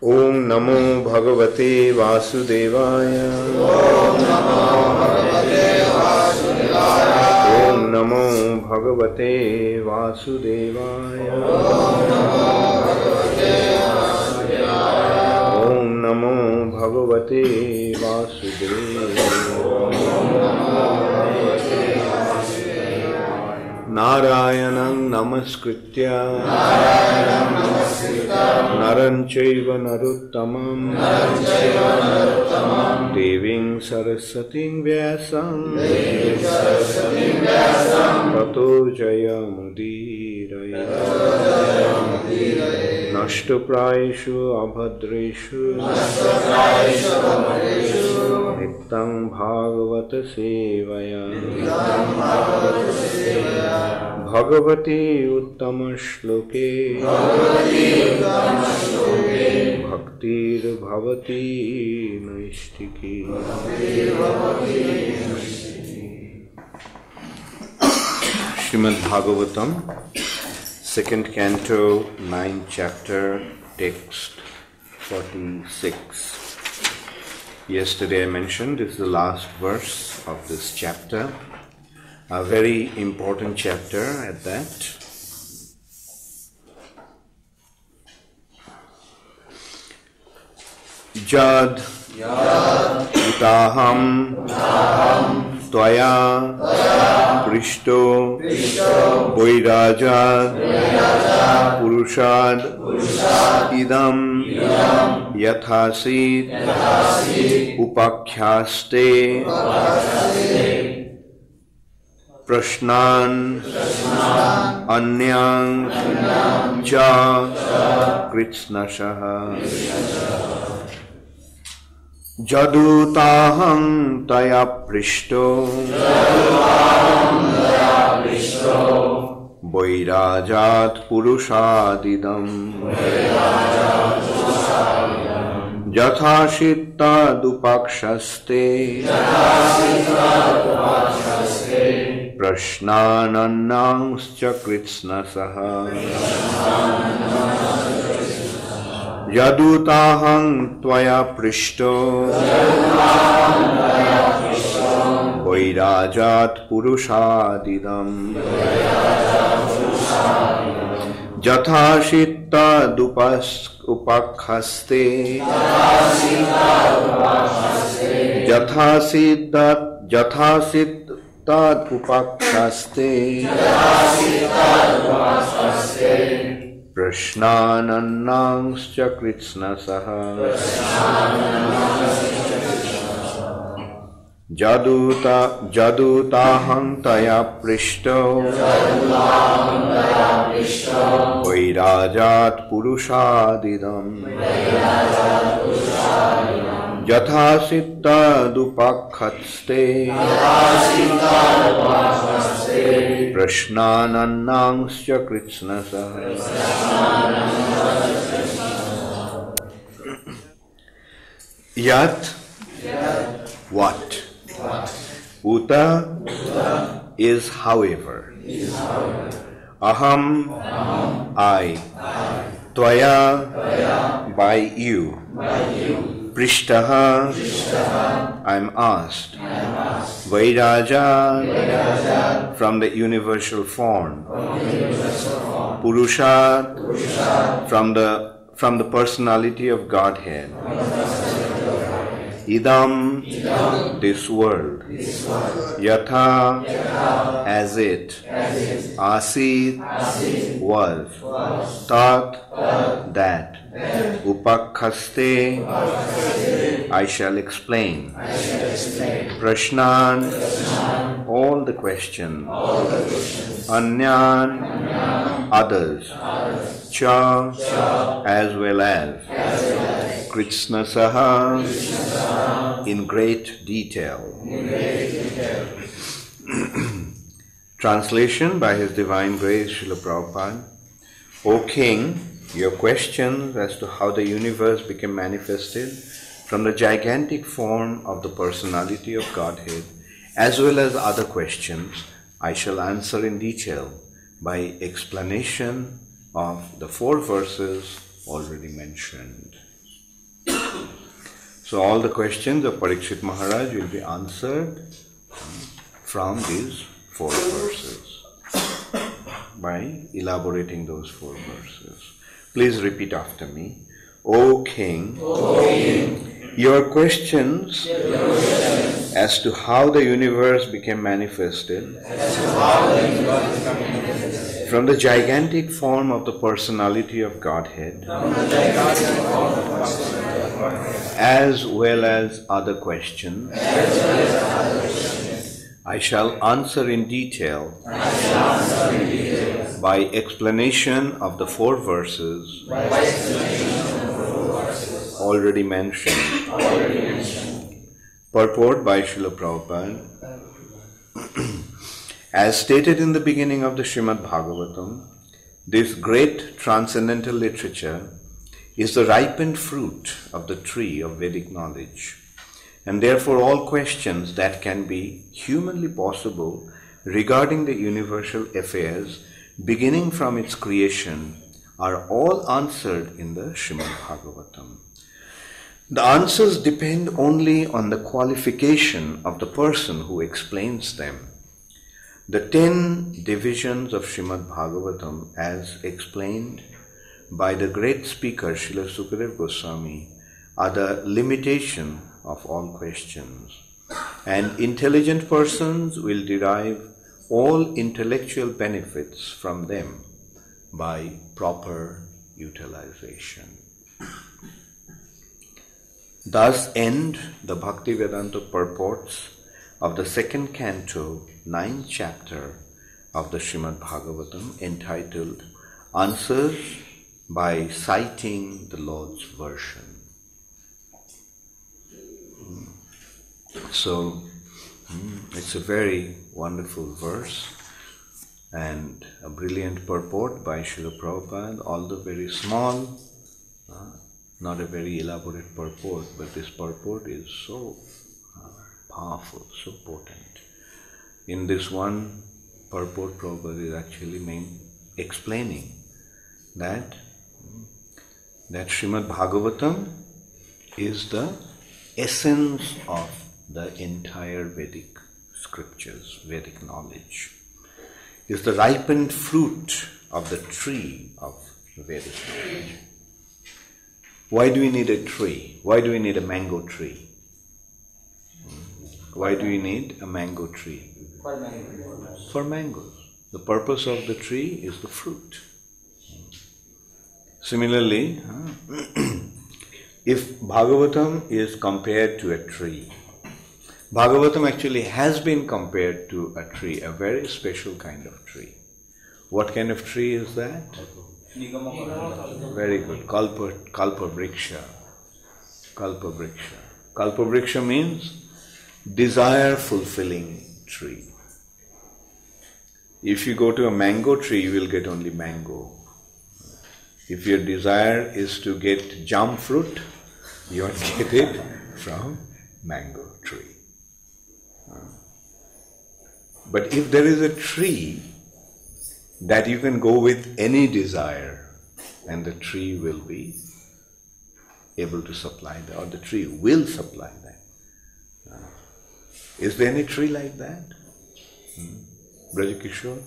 Om Namo Bhagavate Vasudevaya. Om Namo Bhagavate Vasudevaya. Om Namo Bhagavate Vasudevaya. Om Namo Bhagavate Om Namo Bhagavate Vasudevaya. Vasudevaya. Narayanam Namaskritya Naram Chaiva Narottamam Devim Sarasatim Vyasam Tato Jayamudiraya Nashtaprayeshu Abhadreshu Nityam Bhagavata Sevaya Bhagavati Uttama Shloke Bhaktir Bhavati Naistiki. Srimad Bhagavatam, 2nd Canto, 9th Chapter, Text 46. Yesterday I mentioned this is the last verse of this chapter. A very important chapter at that. Jad utāhaṁ tvayā pṛṣṭo vairājāt puruṣād idam yathāsīt upākhyāste praśnān anyāṁś kṛtsnaśaḥ utāhaṁ tvayā pṛṣṭo vairājāt puruṣād idam yathāsīt upākhyāste praśnān anyāṁś kṛtsnaśaḥ utāhaṁ tvayā pṛṣṭo vairājāt puruṣād idam yathāsīt upākhyāste yathāsīt upākhyāste praśnān anyāṁś kṛtsnaśaḥ utāhaṁ tvayā pṛṣṭo vairājāt puruṣād idam yathāsīt upākhyāste praśnān anyāṁś kṛtsnaśaḥ. Yat, what? Uta is however. Aham, I. Tvayā, by you. Pṛṣṭaḥ, I am asked. Vairājāt, from the universal form. Puruṣāt, from the personality of Godhead. Idam, this world. Yathā, as it. Āsīt, was. Tat, that. Upākhyāste, I shall explain. Praśnān, all the questions. Anyān, others. Cha, as well as. Kṛtsnaśaḥ, in great detail. Translation by His Divine Grace Srila Prabhupada. O King, your questions as to how the universe became manifested from the gigantic form of the Personality of Godhead, as well as other questions, I shall answer in detail by explanation of the 4 verses already mentioned. So all the questions of Parikshit Maharaj will be answered from these 4 verses by elaborating those 4 verses. Please repeat after me. O King, your questions as to how the universe became manifested from the gigantic form of the Personality of Godhead, as well as other questions, I shall answer in detail by explanation of the 4 verses already mentioned. Purport by Srila Prabhupada. As stated in the beginning of the Srimad Bhagavatam, this great transcendental literature is the ripened fruit of the tree of Vedic knowledge, and therefore all questions that can be humanly possible regarding the universal affairs beginning from its creation are all answered in the Srimad Bhagavatam. The answers depend only on the qualification of the person who explains them. The 10 divisions of Srimad Bhagavatam, as explained by the great speaker Srila Sukadeva Goswami, are the limitation of all questions, and intelligent persons will derive all intellectual benefits from them by proper utilization. Thus end the Bhakti Vedanta purports of the 2nd canto, 9th chapter of the Srimad Bhagavatam, entitled Answers by Citing the Lord's Version. So, it's a very wonderful verse and a brilliant purport by Srila Prabhupada, although very small, not a very elaborate purport, but this purport is so powerful, so potent. In this one purport, Prabhupada is actually explaining that Srimad Bhagavatam is the essence of the entire Vedic scriptures, Vedic knowledge. Is the ripened fruit of the tree of Vedic knowledge. Why do we need a tree? Why do we need a mango tree? Why do we need a mango tree? For mangoes. The purpose of the tree is the fruit. Similarly, if Bhagavatam is compared to a tree, Bhagavatam actually has been compared to a tree, a very special kind of tree. What kind of tree is that? Very good. Kalpa vriksha. Kalpa vriksha. Kalpa vriksha means desire fulfilling tree. If you go to a mango tree, you will get only mango. If your desire is to get jam fruit, you will get it from mango tree. But if there is a tree that you can go with any desire, and the tree will be able to supply that, or the tree will supply that. Is there any tree like that? Brajakishore?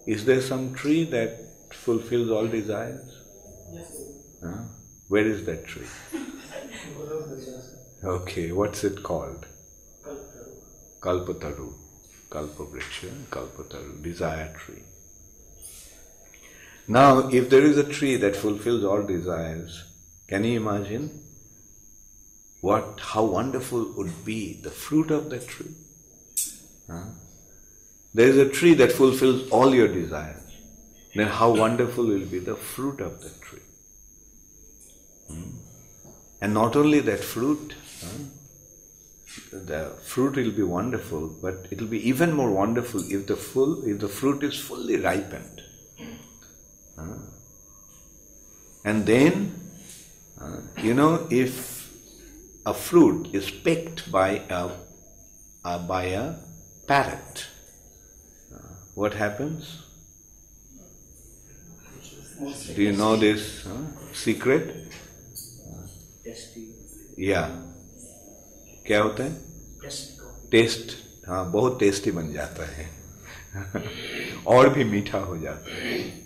Is there some tree that fulfills all desires? Yes. Where is that tree? Okay, what's it called? Kalpataru. Kalpavriksha, Kalpataru, desire tree. Now, if there is a tree that fulfills all desires, can you imagine how wonderful would be the fruit of that tree? There is a tree that fulfills all your desires. Then how wonderful will be the fruit of that tree? And not only that fruit, the fruit will be wonderful, but it will be even more wonderful if the fruit is fully ripened. And then, if a fruit is picked by a parrot, what happens? Do you know this secret? या क्या होता है? Test. हाँ, बहुत tasty बन जाता है. और भी मीठा हो जाता है.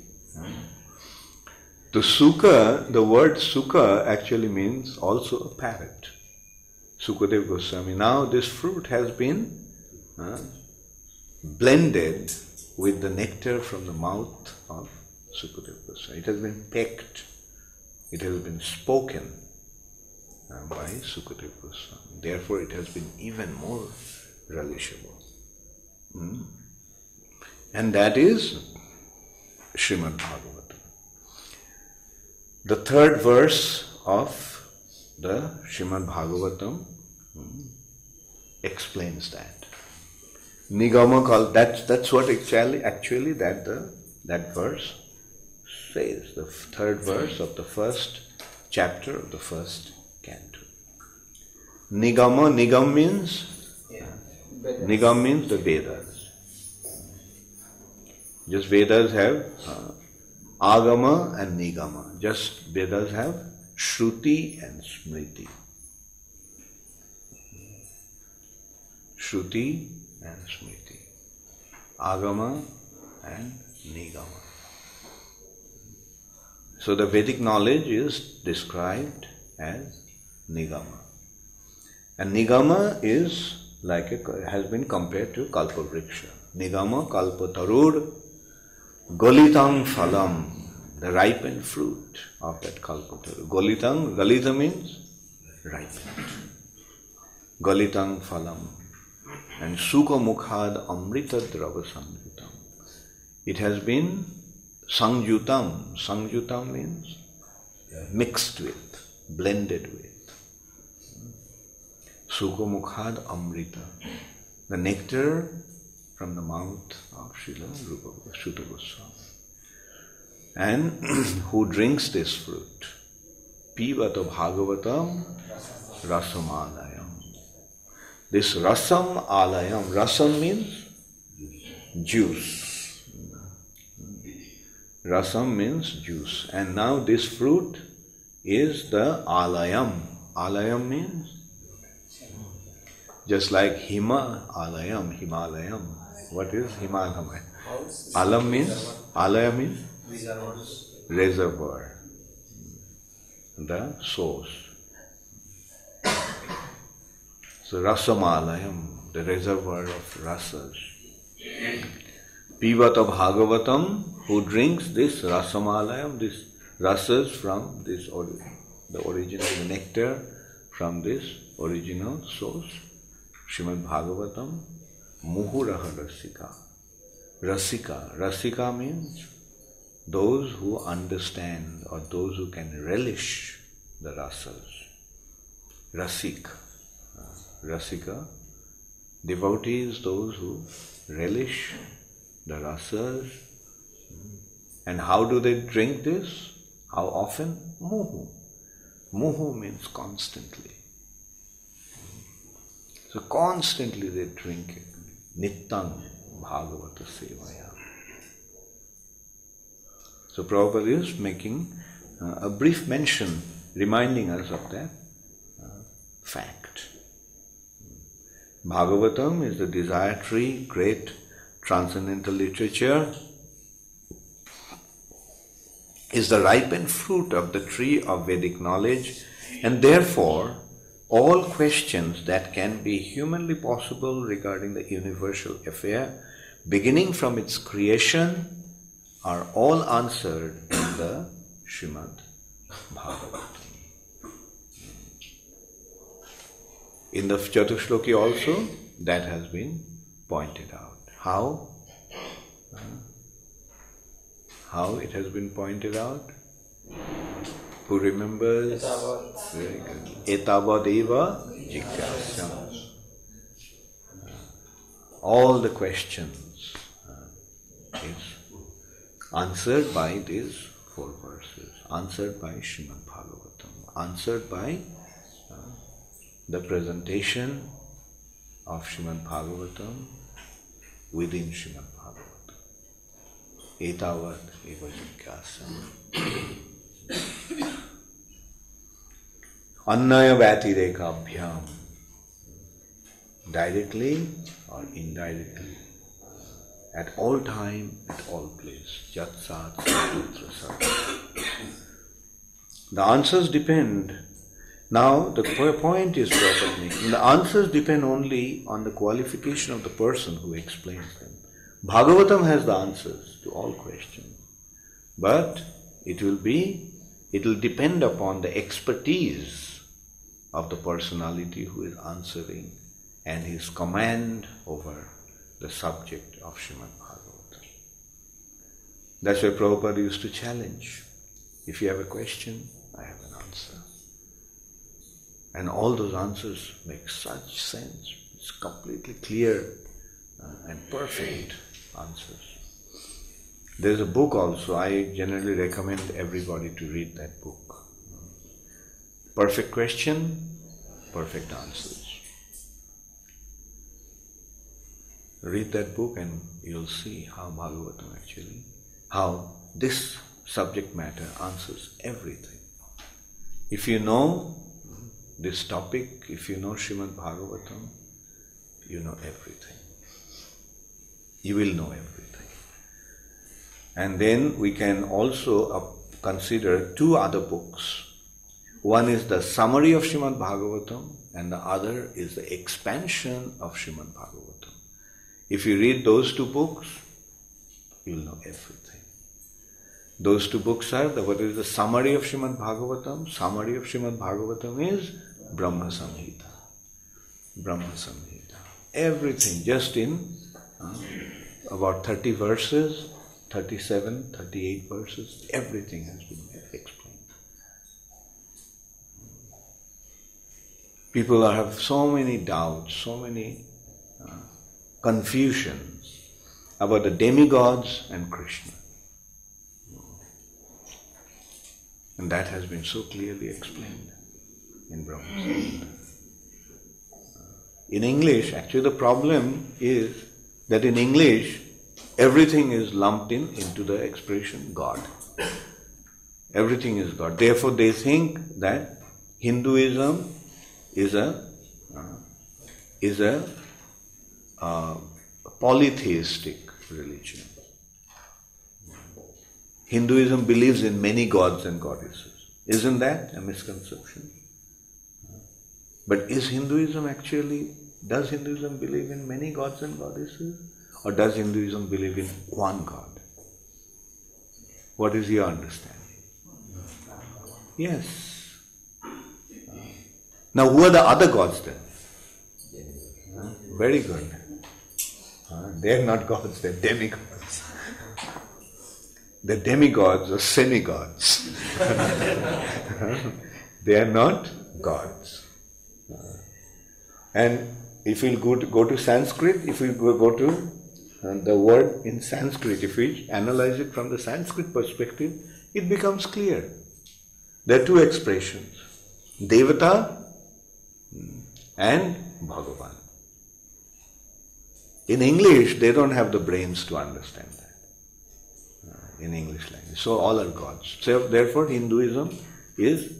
तो sukha, the word sukha actually means also a parrot. Sukadeva Goswami. Now this fruit has been blended with the nectar from the mouth of Sukadeva Goswami. It has been pecked. It has been spoken by Sukadeva Goswami. Therefore it has been even more relishable. And that is Srimad Bhagavatam. The third verse of the Srimad Bhagavatam explains that. Nigama called, that's what actually that verse says, the third verse of the first chapter of the first canto. Nigam means the Vedas. Just Vedas have agama and nigama. Just Vedas have Shruti and Smriti. Shruti and Smriti. Agama and nigama. So the Vedic knowledge is described as nigama. And nigama is has been compared to kalpavriksha. Nigama kalpatarur golitam phalam, the ripened fruit of that kalpataru. Galita means ripened. Golitam phalam. And sukha mukhad amrita drava sangyutam. It has been sangyutam. Sangyutam means mixed with, blended with. Sukha mukhad amrita, the nectar from the mouth of Shuta Goswami. And who drinks this fruit? Pīvata Bhagavatam rasam alayam. This rasam alayam, rasam means juice. Rasam means juice. And now this fruit is the alayam. Alayam means just like Himalayam. What is Himalayam? Alayam means reservoir, the source. So Rasamalayam, the reservoir of rasas. Pīvata Bhagavatam, who drinks this Rasamalayam, this rasas from this, the original nectar from this original source, Srimad Bhagavatam, Muhuraha Rasika. Rasika means those who understand or those who can relish the rasas. Rasika, devotees, those who relish the rasas. And how do they drink this? How often? Muhu. Muhu means constantly. So constantly they drink it. Nittam Bhagavata Sevaya. So Prabhupada is making a brief mention, reminding us of that fact. Bhagavatam is the desire tree, great transcendental literature, is the ripened fruit of the tree of Vedic knowledge, and therefore all questions that can be humanly possible regarding the universal affair, beginning from its creation, are all answered in the Srimad Bhagavatam. In the Chatushloki also, that has been pointed out. How? How it has been pointed out? Who remembers? Very good. Etavadeva jigyāsam. All the questions is answered by these 4 verses, answered by Srimad Bhagavatam, answered by the presentation of Srimad Bhagavatam within Srimad Bhagavatam. Etavad eva jigyāsam. Annaya vyatireka-bhyam, directly or indirectly, at all time, at all place. Yathāsīt, Rasas. The answers depend. Now, the point is properly making. The answers depend only on the qualification of the person who explains them. Bhagavatam has the answers to all questions. But it will depend upon the expertise of the personality who is answering and his command over the subject of Srimad Bhagavatam. That's why Prabhupada used to challenge. If you have a question, I have an answer. And all those answers make such sense. It's completely clear and perfect answers. There's a book also, I generally recommend everybody to read that book. Perfect question, perfect answers. Read that book and you'll see how Bhagavatam actually, how this subject matter answers everything. If you know this topic, if you know Srimad Bhagavatam, you know everything. You will know everything. And then we can also consider two other books. One is the summary of Srimad Bhagavatam and the other is the expansion of Srimad Bhagavatam. If you read those two books, you will know everything. Those two books are, what is the summary of Srimad Bhagavatam? Summary of Srimad Bhagavatam is Brahma Samhita. Brahma Samhita. Everything, just in about 30 verses, 37, 38 verses, everything has been explained. People have so many doubts, so many confusions about the demigods and Krishna. And that has been so clearly explained in Brahma Samhita. In English, actually the problem is that in English, everything is lumped into the expression God. Everything is God. Therefore, they think that Hinduism is a polytheistic religion. Hinduism believes in many gods and goddesses. Isn't that a misconception? But is Hinduism actually, does Hinduism believe in many gods and goddesses? Or does Hinduism believe in one God? What is your understanding? Yes. Now who are the other gods then? Very good. They are not gods, they are demigods. The demigods are semi-gods. They are not gods. And if we go to Sanskrit, if we go to the word in Sanskrit, if we analyze it from the Sanskrit perspective, it becomes clear. There are two expressions, Devata and Bhagavan. In English, they don't have the brains to understand that. In English language. So all are gods. So therefore Hinduism believes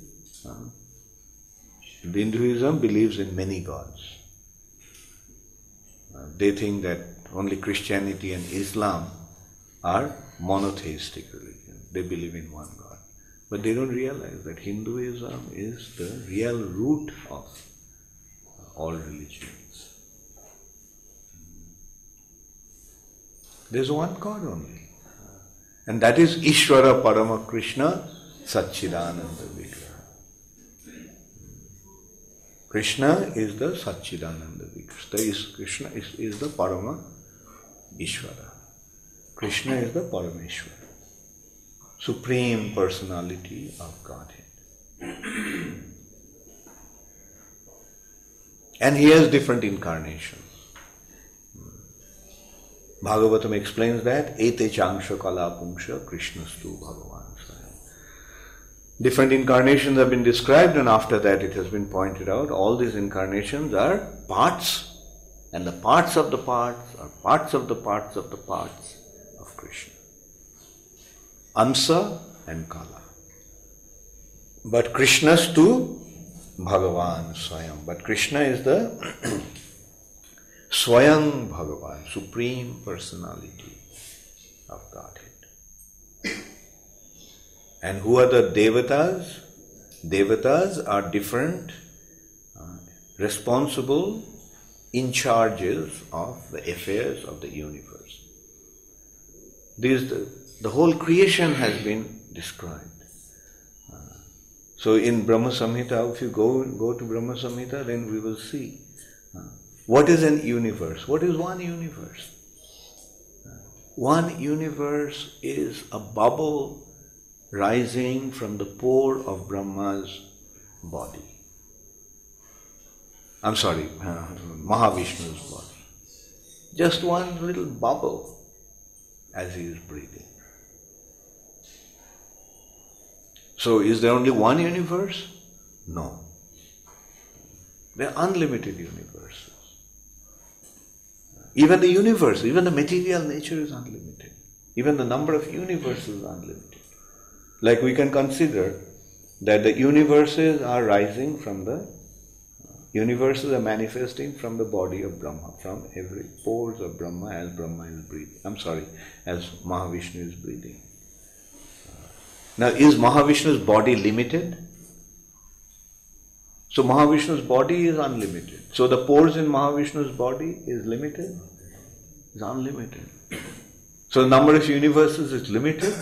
in many gods. They think that only Christianity and Islam are monotheistic religion. They believe in one God. But they don't realize that Hinduism is the real root of all religions. There's one God only. And that is Ishvara Parama Krishna Satchidananda Vigraha. Krishna is the Satchidananda Vigraha. Krishna is the Parama Ishvara. Krishna is the Parameshvara. Supreme Personality of Godhead. And he has different incarnations. Bhagavatam explains that ete changsha kala pungsha krishnastu bhagavan. Different incarnations have been described, and after that it has been pointed out all these incarnations are parts, and the parts of the parts are parts of the parts of the parts of Krishna. Amsa and Kala. But Krishnastu Bhagavan Swayam. But Krishna is the Swayam Bhagavan, Supreme Personality of Godhead. And who are the Devatas? Devatas are different, responsible in charges of the affairs of the universe. The whole creation has been described. So in Brahma Samhita, if you go to Brahma Samhita, then we will see what is an universe. What is one universe? One universe is a bubble rising from the pore of Brahma's body. I'm sorry, Mahavishnu's body. Just one little bubble as he is breathing. So is there only one universe? No. There are unlimited universes. Even the universe, even the material nature is unlimited. Even the number of universes is unlimited. Like we can consider that the universes are rising from universes are manifesting from the body of Brahma, from every pores of Brahma as Brahma is breathing. As Mahavishnu is breathing. Now, is Mahavishnu's body limited? So Mahavishnu's body is unlimited. So the pores in Mahavishnu's body is limited? Is unlimited. So the number of universes is limited?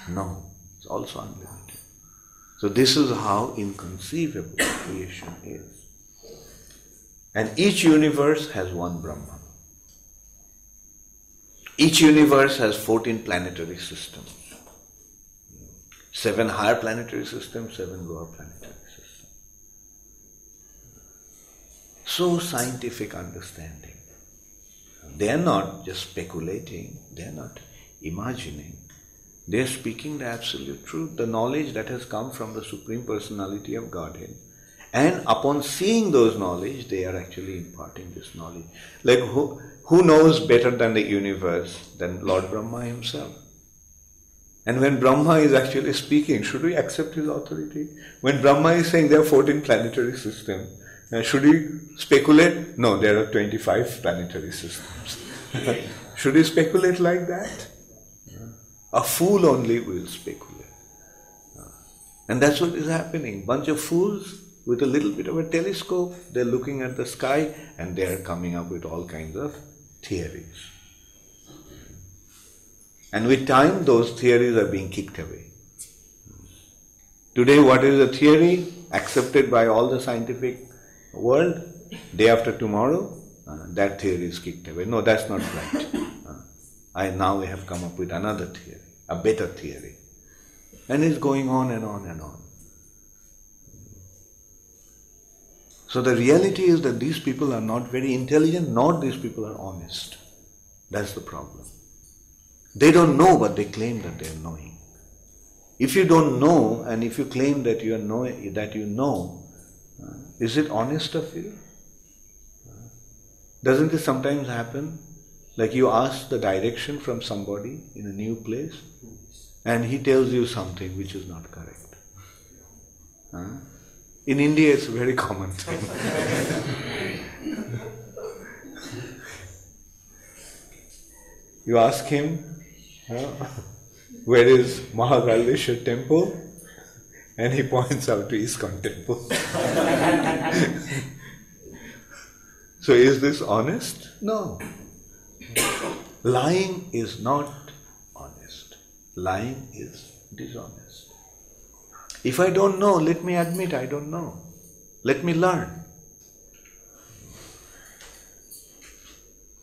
No, it's also unlimited. So this is how inconceivable creation is. And each universe has one Brahman. Each universe has 14 planetary systems. 7 higher planetary systems, 7 lower planetary systems. So scientific understanding. They are not just speculating, they are not imagining. They are speaking the absolute truth, the knowledge that has come from the Supreme Personality of Godhead. And upon seeing those knowledge, they are actually imparting this knowledge. Like who knows better than the universe than Lord Brahma himself? And when Brahma is actually speaking, should we accept his authority? When Brahma is saying there are 14 planetary systems, should we speculate? No, there are 25 planetary systems. Should we speculate like that? A fool only will speculate. And that's what is happening. Bunch of fools with a little bit of a telescope, they're looking at the sky and they're coming up with all kinds of theories. And with time, those theories are being kicked away. Today, what is a theory accepted by all the scientific world? Day after tomorrow, that theory is kicked away. No, that's not right. Now we have come up with another theory, a better theory. And it's going on and on and on. So the reality is that these people are not very intelligent, nor these people are honest. That's the problem. They don't know, but they claim that they are knowing. If you don't know, and if you claim that you know, is it honest of you? Doesn't it sometimes happen? Like you ask the direction from somebody in a new place, and he tells you something which is not correct. In India, it's a very common thing. You ask him, where is Mahakaleshwar temple? And he points out to ISKCON temple. So is this honest? No. Lying is not honest. Lying is dishonest. If I don't know, let me admit I don't know. Let me learn.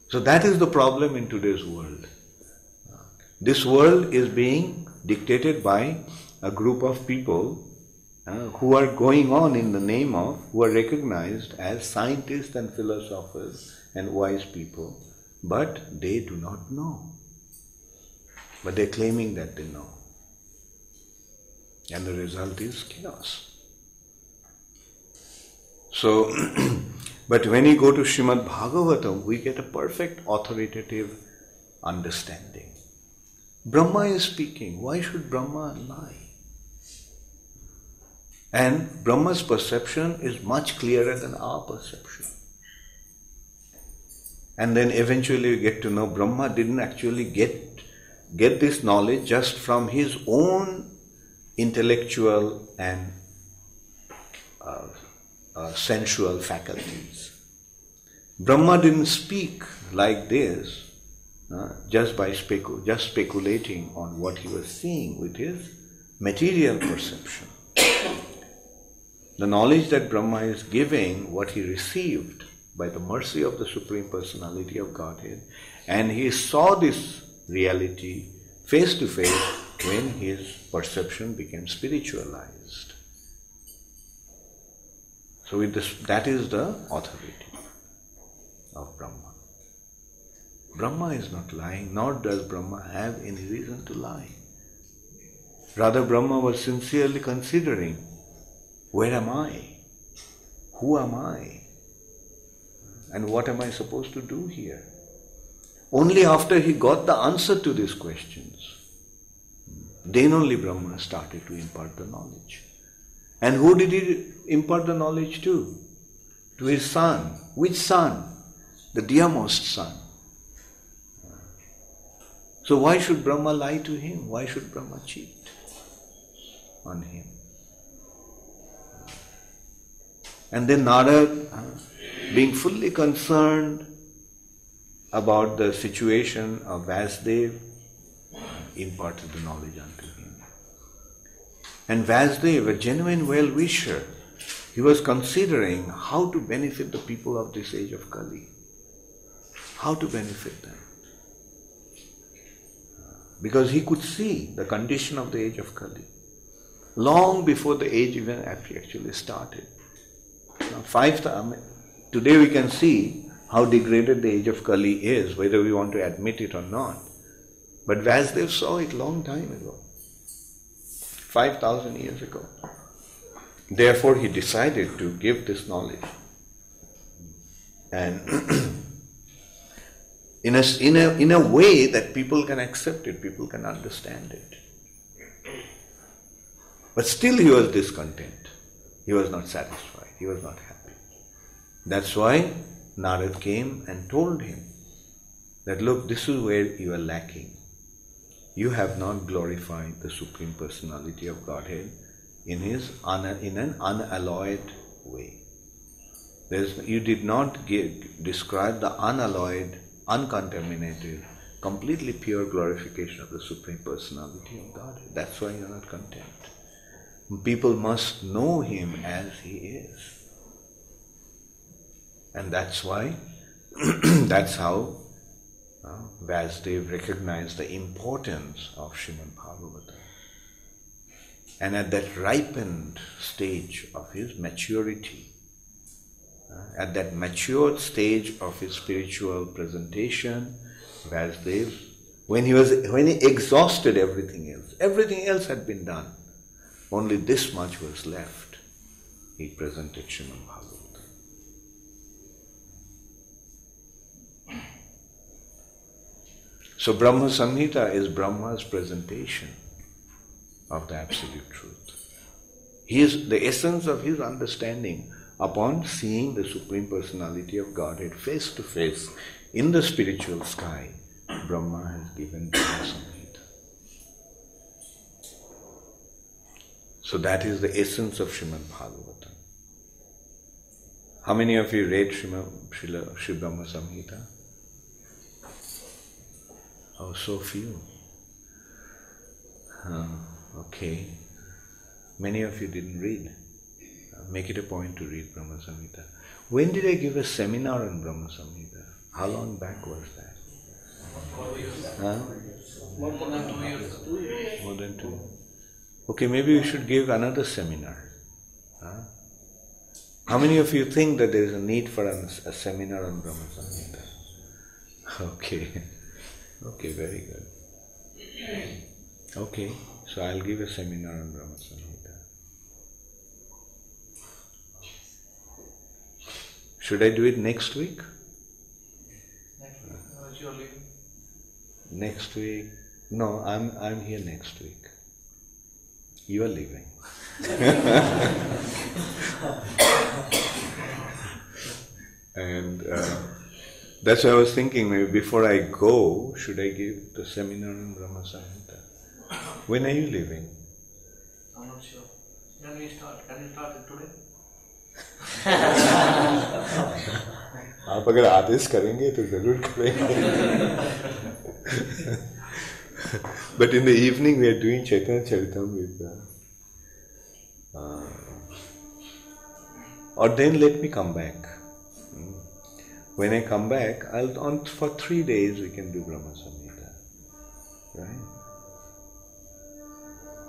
So that is the problem in today's world. This world is being dictated by a group of people who are going on in the name of, who are recognized as scientists and philosophers and wise people, but they do not know. But they're claiming that they know. And the result is chaos. So, but when you go to Srimad Bhagavatam, we get a perfect authoritative understanding. Brahma is speaking. Why should Brahma lie? And Brahma's perception is much clearer than our perception. And then eventually we get to know Brahma didn't actually get this knowledge just from his own intellectual and sensual faculties. Brahma didn't speak like this just by speculating on what he was seeing with his material perception. The knowledge that Brahma is giving, what he received by the mercy of the Supreme Personality of Godhead, and he saw this reality face to face when his perception became spiritualized. So with this, that is the authority of Brahma. Brahma is not lying, nor does Brahma have any reason to lie. Rather, Brahma was sincerely considering, where am I? Who am I? And what am I supposed to do here? Only after he got the answer to these questions, then only Brahma started to impart the knowledge. And who did he impart the knowledge to? To his son. Which son? The dearmost son. So why should Brahma lie to him? Why should Brahma cheat on him? And then Narad, being fully concerned about the situation of Vasudev, imparted the knowledge unto him. And Vasudev, a genuine well-wisher, he was considering how to benefit the people of this age of Kali. How to benefit them. Because he could see the condition of the age of Kali long before the age even actually started. Now, today we can see how degraded the age of Kali is, whether we want to admit it or not. But Vasudev saw it long time ago, 5,000 years ago. Therefore he decided to give this knowledge. And in a way that people can accept it, people can understand it. But still he was discontent. He was not satisfied. He was not happy. That's why Narad came and told him that, look, this is where you are lacking. You have not glorified the Supreme Personality of Godhead in an unalloyed way. You did not describe the unalloyed, uncontaminated, completely pure glorification of the Supreme Personality of Godhead. That's why you are not content. People must know him as he is. And that's why, that's how Vasudev recognized the importance of Srimad Bhagavatam. And at that ripened stage of his maturity, at that matured stage of his spiritual presentation, Vasudev, when he exhausted everything else had been done, only this much was left. He presented Srimad Bhagavatam. So Brahma Samhita is Brahma's presentation of the absolute truth. He is the essence of his understanding upon seeing the Supreme Personality of Godhead face to face in the spiritual sky. Brahma has given Brahma Samhita. So that is the essence of Srimad Bhagavatam. How many of you read Sri Brahma Samhita? Oh, so few. Okay. Many of you didn't read. Make it a point to read Brahma Samhita. When did I give a seminar on Brahma Samhita? How long back was that? More than 2 years. More than 2. Okay, maybe we should give another seminar. How many of you think that there is a need for a seminar on Brahma Samhita? Okay. Okay, very good. Okay, so I'll give a seminar on Brahma Samhita. Should I do it next week? Next week? No, I'm here next week. You are leaving. And that's why I was thinking, maybe before I go, should I give the seminar in Brahma Samhita? When are you leaving? I'm not sure. Can we start? Can you start it today? आप अगर आदेश करेंगे तो जरूर करेंगे. But in the evening we are doing Chaitanya Charitamrita. Or then let me come back. When I come back, for 3 days we can do Brahma Samhita, right?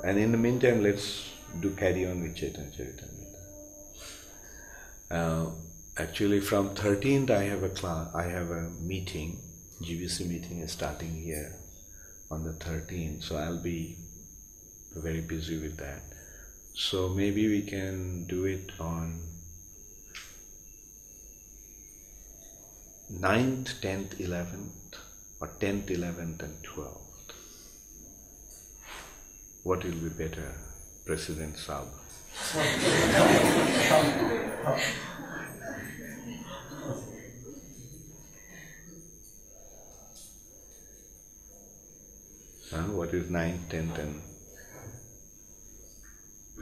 And in the meantime, let's carry on with Chaitanya Charitamrita. Actually, from 13th I have a class. I have a meeting. GBC meeting is starting here on the 13th, so I'll be very busy with that. So maybe we can do it on 9th, 10th, 11th, or 10th, 11th and 12th. What will be better, President Saab? What is 9th, 10th and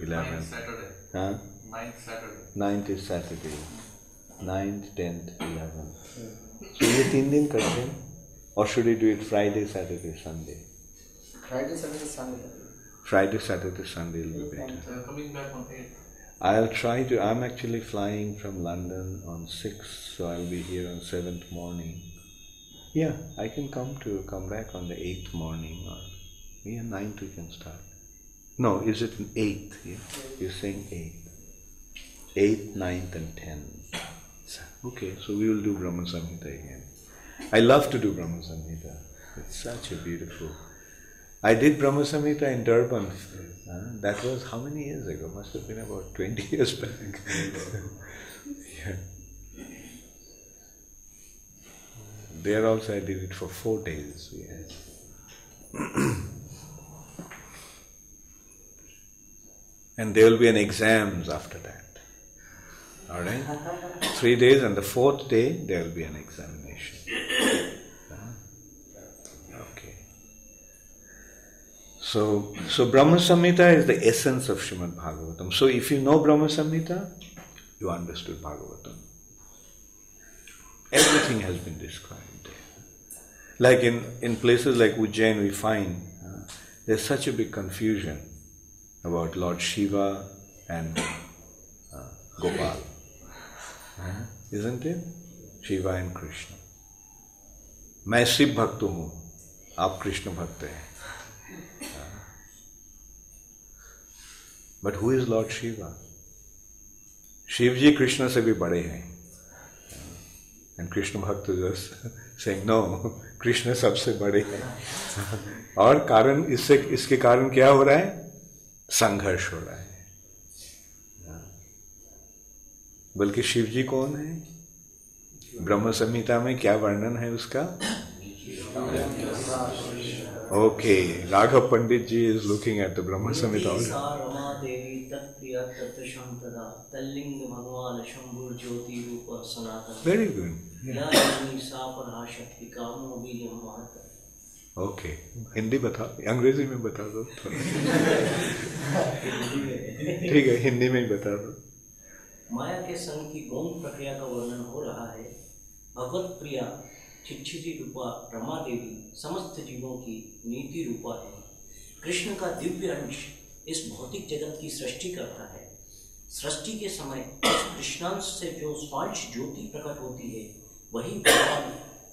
11th? 9th Saturday. 9th Saturday. 9th is Saturday. 9th, 10th, 11th. So ये 3 दिन करते हैं? Or should we do it Friday, Saturday, Sunday? Friday, Saturday, Sunday. Friday, Saturday, Sunday will be better. Coming back on 8th. I'll try to. I'm actually flying from London on 6th, so I'll be here on 7th morning. Yeah, I can come back on the 8th morning, or 9th we can start. No, is it 8th? Yeah? You're saying 8th. 8th, 9th and 10th. Okay, so we will do Brahma Samhita again. I love to do Brahma Samhita. It's such a beautiful. I did Brahma Samhita in Durban. That was how many years ago? Must have been about 20 years back. Yeah. There also I did it for 4 days. Yes. And there will be an exams after that. All right? 3 days, and the 4th day there will be an examination. Okay. So Brahma Samhita is the essence of Srimad Bhagavatam. So if you know Brahma Samhita, you understood Bhagavatam. Everything has been described there. Like in places like Ujjain we find there's such a big confusion about Lord Shiva and Gopal. Isn't it? Shiva and Krishna. मैं शिव भक्त हूँ, आप कृष्ण भक्त हैं. But who is Lord Shiva? Shiv जी कृष्ण से भी बड़े हैं. And Krishna Bhakta just saying, no, Krishna सबसे बड़े हैं. और कारण इसके कारण क्या हो रहा है? संघर्ष हो रहा है. बल्कि शिव जी कौन है? ब्रह्म संहिता में क्या वर्णन है उसका? Okay, Raghav Pandit ji is looking at the Brahma Samhita. Very good. Okay, Hindi बता, अंग्रेजी में बता दो. ठीक है, हिंदी में ही बता दो. माया के संग की गौण प्रक्रिया का वर्णन हो रहा है. भगवत प्रिया चिच्छिति रूपा रमा देवी समस्त जीवों की नीति रूपा है. कृष्ण का दिव्य अंश इस भौतिक जगत की सृष्टि करता है. सृष्टि के समय इस कृष्णांश से जो स्वांश ज्योति प्रकट होती है वही भगवान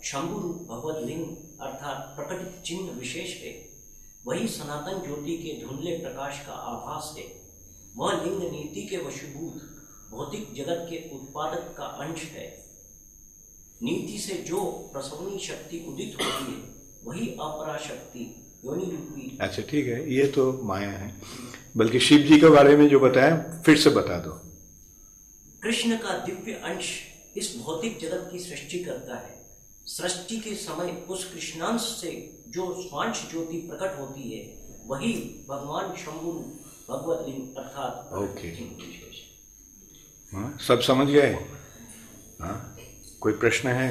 शंभु रूप भगवत लिंग अर्थात प्रकटित चिन्ह विशेष है. वही सनातन ज्योति के धुंधले प्रकाश का आभास है. वह लिंग नीति के वशीभूत भौतिक जगत के उत्पादक का अंश है. नीति से जो प्रसवनी शक्ति उदित होती है वही अपरा शक्ति योनि रूपी. अच्छा ठीक है, ये तो माया है. बल्कि शिव जी के बारे में जो बताया फिर से बता दो. कृष्ण का दिव्य अंश इस भौतिक जगत की सृष्टि करता है. सृष्टि के समय उस कृष्णांश से जो स्वांश ज्योति प्रकट होती है वही भगवान शंभु भगवत लिंग अर्थात ओके, हाँ सब समझ गए? हाँ कोई प्रश्न है?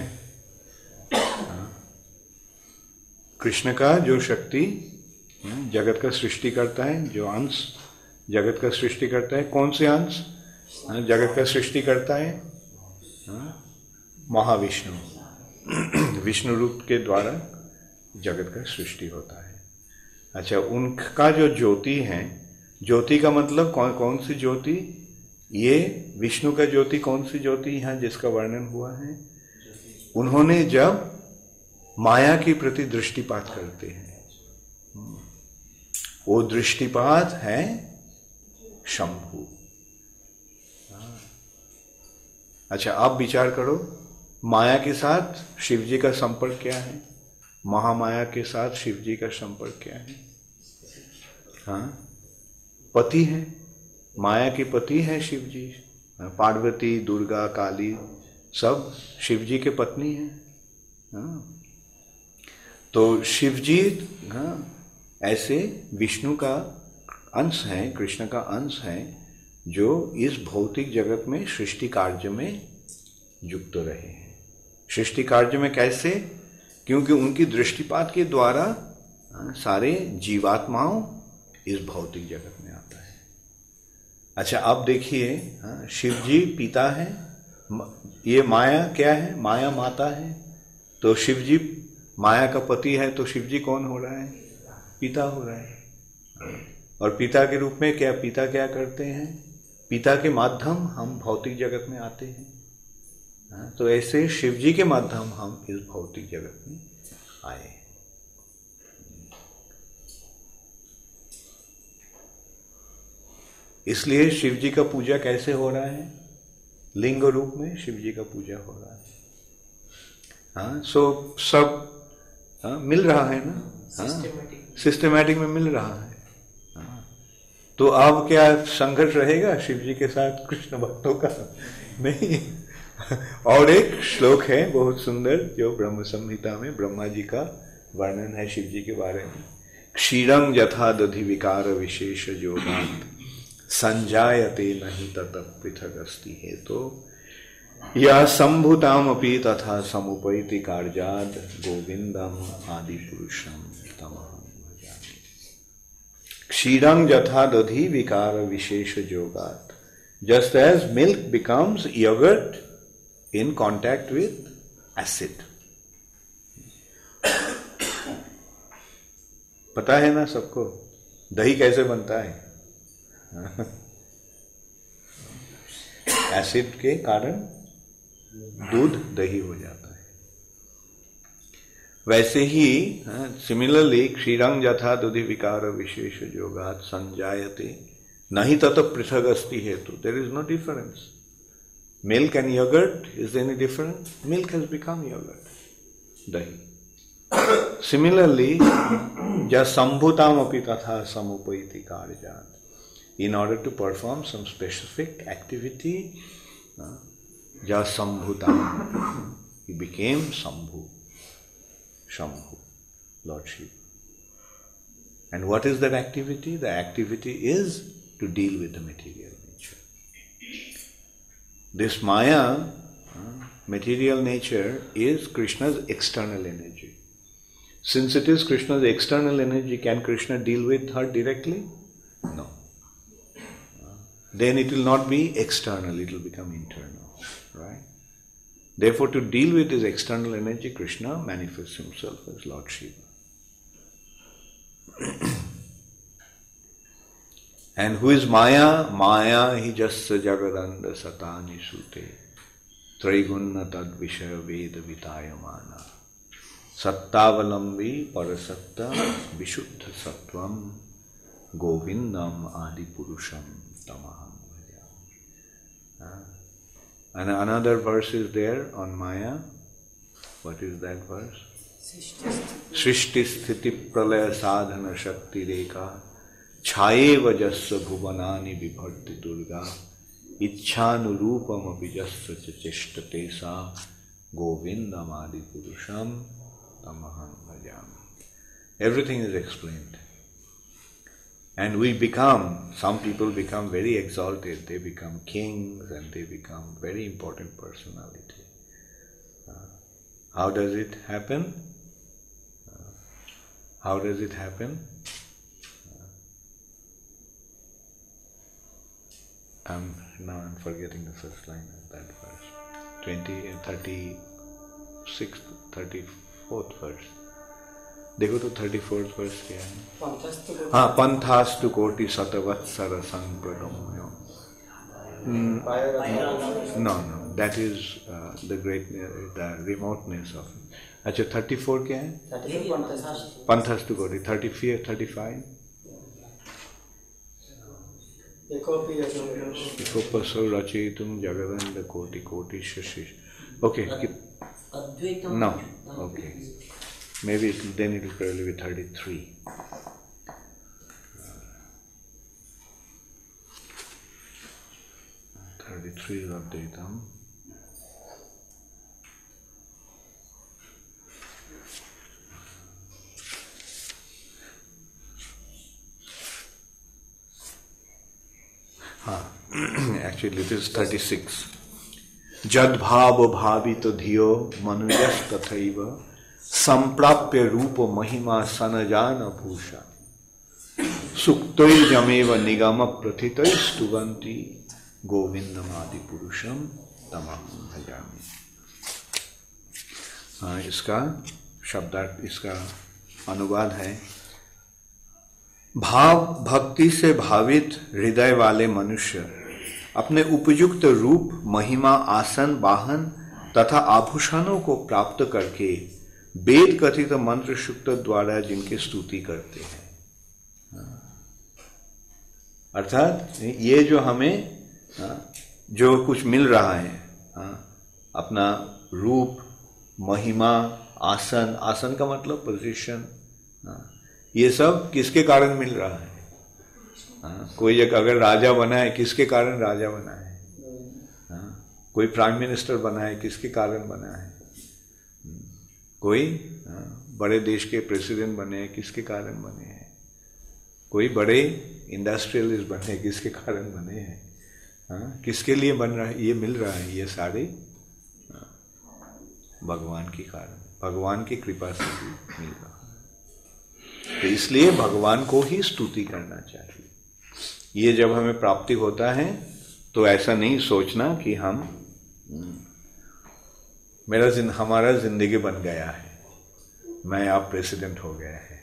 हाँ? कृष्ण का जो शक्ति जगत का सृष्टि करता है, जो अंश जगत का सृष्टि करता है, कौन से अंश जगत का सृष्टि करता है? महाविष्णु। विष्णु रूप के द्वारा जगत का सृष्टि होता है। अच्छा, उनका जो ज्योति है, ज्योति का मतलब कौन सी ज्योति? ये विष्णु का ज्योति कौन सी ज्योति यहाँ जिसका वर्णन हुआ है? उन्होंने जब माया के प्रति दृष्टिपात करते हैं, वो दृष्टिपात है शंभु। अच्छा, आप विचार करो, माया के साथ शिव जी का संपर्क क्या है? महामाया के साथ शिव जी का संपर्क क्या है? हाँ, पति है, माया के पति है शिव जी। पार्वती, दुर्गा, काली सब शिव जी के पत्नी हैं। हाँ, तो शिव जी ऐसे विष्णु का अंश है, कृष्ण का अंश है, जो इस भौतिक जगत में सृष्टि कार्य में युक्त रहे हैं। सृष्टि कार्य में कैसे? क्योंकि उनकी दृष्टिपात के द्वारा सारे जीवात्माओं इस भौतिक जगत में आता है। अच्छा, आप देखिए, शिव जी पिता है, ये माया क्या है? माया माता है। तो शिव जी माया का पति है, तो शिव जी कौन हो रहा है? पिता हो रहा है। और पिता के रूप में पिता क्या करते हैं? पिता के माध्यम हम भौतिक जगत में आते हैं। तो ऐसे शिव जी के माध्यम हम इस भौतिक जगत में आए। इसलिए शिव जी का पूजा कैसे हो रहा है? लिंग रूप में शिव जी का पूजा हो रहा है। हाँ, सो सब मिल रहा है ना, सिस्टमैटिक में मिल रहा है। तो अब क्या संघर्ष रहेगा शिव जी के साथ कृष्ण भक्तों का? नहीं। और एक श्लोक है बहुत सुंदर, जो ब्रह्म संहिता में ब्रह्मा जी का वर्णन है शिव जी के बारे में। क्षीरं यथा दधि विकार विशेष योगात् संजायते नहीं ततः पृथक् अस्ति हेतो या संभूतामपि तथा समुपैति कार्याद् गोविंदम आदि पुरुषम तमहं भजामि। क्षीरं यथा दधि विकार विशेष योगात्, just as milk becomes yogurt in contact with acid. पता है ना सबको दही कैसे बनता है? एसिड के कारण दूध दही हो जाता है। वैसे ही सिमिलरली क्षीरं यथा दधि विकार विशेष योगात् संजायते nahi tata prithak asti hetu. There is no difference. Milk and yogurt, is there any difference? Milk has become yogurt, dahi. Similarly, jasambhutam api tatha samupaiti karjat. In order to perform some specific activity, jasambhutam, he became Sambhu, Shambhu, Lord Shiva. And what is that activity? The activity is to deal with the material nature. This Maya, material nature, is Krishna's external energy. Since it is Krishna's external energy, can Krishna deal with her directly? No. Then it will not be external, it will become internal, right? Therefore, to deal with his external energy, Krishna manifests himself as Lord Shiva. And who is Maya? Maya hi jasya jagadanda satani sute trigunna tad vishaya veda vitayamana sattavalambi parasatta vishuddha sattvam govindam adi puruṣam tamaham bhajami. And another verse is there on Maya. What is that verse? Srishti sthiti pralaya sadhana shakti rekha छाएव जस्य भुवनानि विभर्ति Durga इच्छानुरूपम अपि जस्य च चेष्टते सा गोविंदम आदि पुरुषम तमहं भजामि. Everything is explained. And some people become very exalted, they become kings and they become very important personality. How does it happen? How does it happen? I'm forgetting the first line of that verse. 36th, 34th verse. देखो तो 34th verse क्या है? हाँ, पंथास्तु कोटि शतवत्सर संप्रगम्यो. No, that is the remoteness of it. अच्छा, 34 क्या है? पंथास्तु कोटि. 35. Ekopasau rachitum jagadanda koti shashish. Okay. No. Okay. Maybe then it will probably be 33. Is idam. Actually, this is 36. Jad bhava bhavito dhiyo manujas tathaiva samprapya rupa mahima sanajana bhusha suktoi jameva nigama prathitoi stuvanti govindamadi puruṣam tamaham bhajami. इसका शब्दार्थ, इसका अनुवाद है, भाव भक्ति से भावित हृदय वाले मनुष्य अपने उपयुक्त रूप, महिमा, आसन, वाहन तथा आभूषणों को प्राप्त करके वेद कथित मंत्र सूक्त द्वारा जिनकी स्तुति करते हैं. अर्थात ये जो हमें जो कुछ मिल रहा है, अपना रूप, महिमा, आसन, आसन का मतलब पोजीशन, ये सब किसके कारण मिल रहा है? कोई एक अगर राजा बना है, किसके कारण राजा बना है? कोई प्राइम मिनिस्टर बना है, किसके कारण बना है? कोई बड़े देश के प्रेसिडेंट बने हैं, किसके कारण बने हैं? कोई बड़े इंडस्ट्रियलिस्ट बने हैं, किसके कारण बने हैं? किसके लिए बन रहा है? ये मिल रहा है, ये सारे भगवान के कारण, भगवान की कृपा से मिल रहा है. तो इसलिए भगवान को ही स्तुति करना चाहिए. ये जब हमें प्राप्ति होता है तो ऐसा नहीं सोचना कि हमारा जिंदगी बन गया है, मैं आप प्रेसिडेंट हो गया है.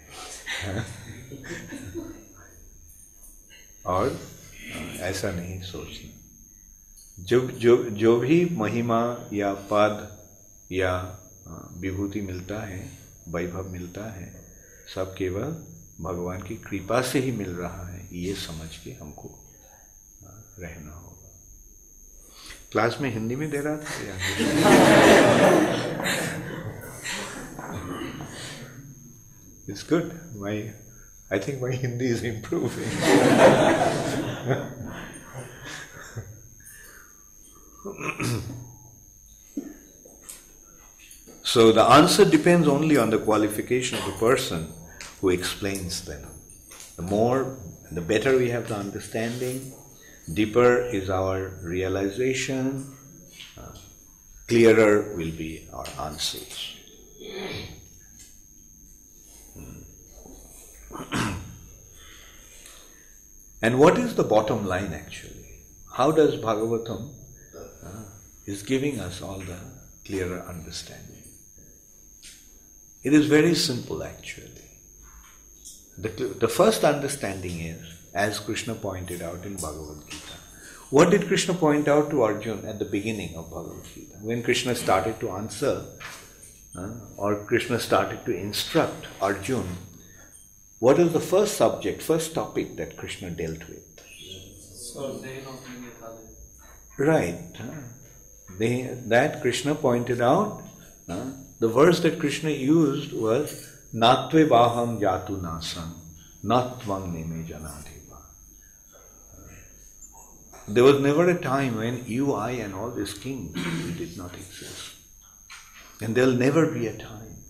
और ऐसा नहीं सोचना. जो भी महिमा या पद या विभूति मिलता है, वैभव मिलता है, सब केवल भगवान की कृपा से ही मिल रहा है, ये समझ के हमको रहना होगा. क्लास में हिंदी में दे रहा था या It's good. I think my Hindi is improving. So the answer depends only on the qualification of the person who explains them. The more, the better we have the understanding, deeper is our realization, clearer will be our answers. And what is the bottom line actually? How does Bhagavatam is giving us all the clearer understanding? It is very simple actually. The first understanding is, as Krishna pointed out in Bhagavad Gita. What did Krishna point out to Arjuna at the beginning of Bhagavad Gita? When Krishna started to answer, or Krishna started to instruct Arjuna, what is the first subject, first topic that Krishna dealt with? Right. That Krishna pointed out, the verse that Krishna used was tvayā yatu nasam natvang neme janadeva. There was never a time when you, I and all these kings did not exist. And there will never be a time.